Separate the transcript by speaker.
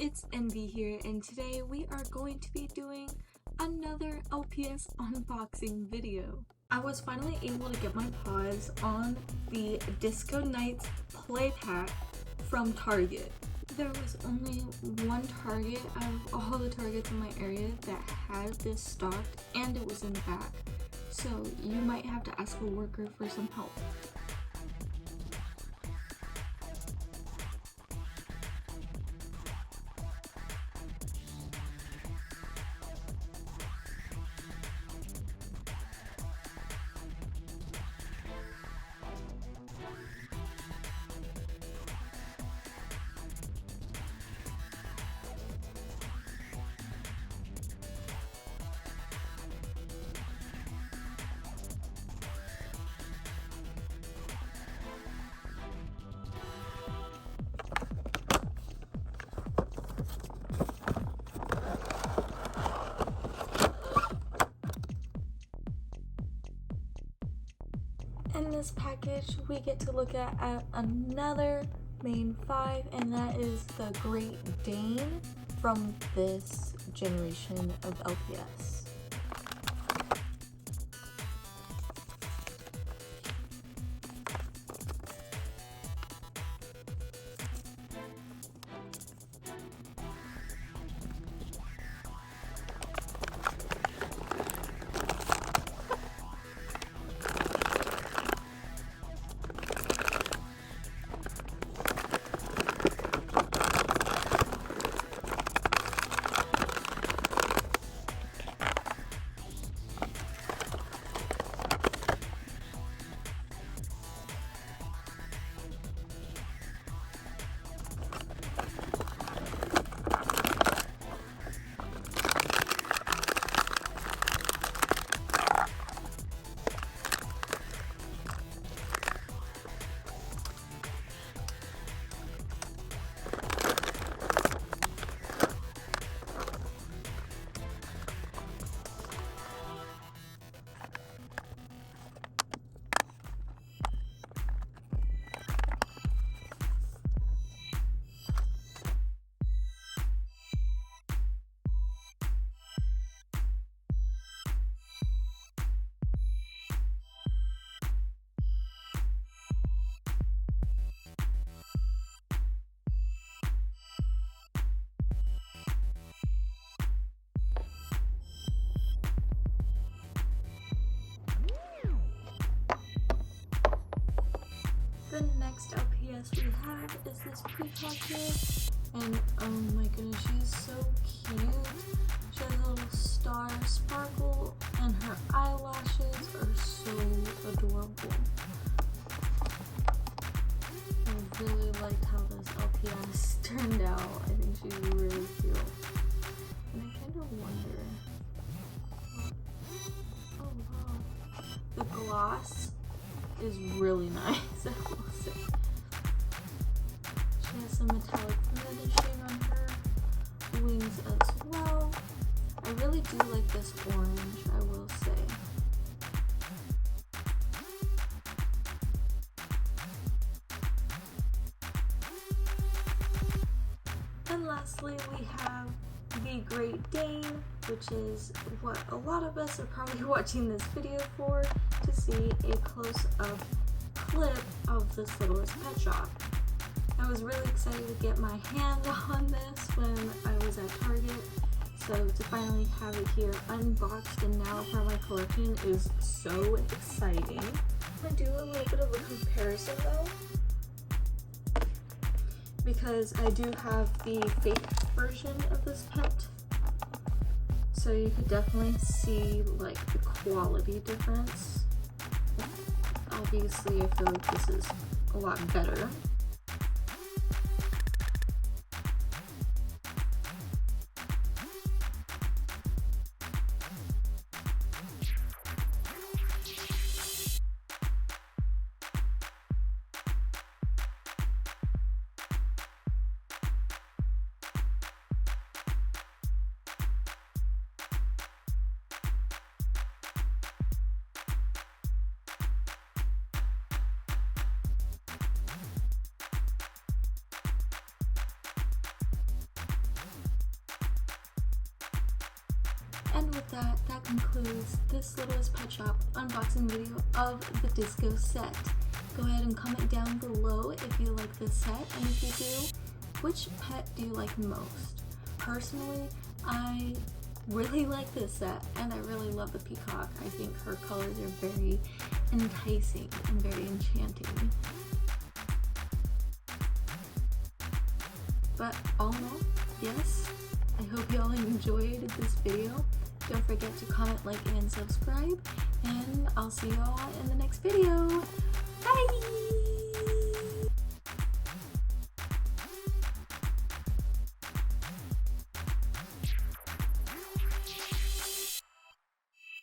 Speaker 1: it's Envy here, and today we are going to be doing another LPS unboxing video. I was finally able to get my paws on the Disco Nights Play Pack from Target. There was only one Target out of all the Targets in my area that had this stocked, and it was in back. So you might have to ask a worker for some help. In this package, we get to look at another main 5, and that is the Great Dane from this generation of LPS. The next LPS we have is this peacock here, and oh my goodness, she's so cute. She has a little star sparkle, and her eyelashes are so adorable. I really liked how this LPS turned out. I think she's really cute. And I kind of wonder, oh wow, the gloss is really nice, I will say. She has some metallic finishing on her wings as well. I really do like this orange, I will say. And lastly, we have the Great Dane, which is what a lot of us are probably watching this video for, to see a close-up clip of this Littlest Pet Shop. I was really excited to get my hand on this when I was at Target, so to finally have it here unboxed and now part of my collection is so exciting. I'm going to do a little bit of a comparison though, because I do have the fake version of this pet, so you could definitely see like the quality difference. Obviously, I feel like this is a lot better. And with that, that concludes this Littlest Pet Shop unboxing video of the disco set. Go ahead and comment down below if you like this set, and if you do, which pet do you like most? Personally, I really like this set, and I really love the peacock. I think her colors are very enticing and very enchanting. But all in all, yes, I hope y'all enjoyed this video. Don't forget to comment, like, and subscribe, and I'll see y'all in the next video. Bye!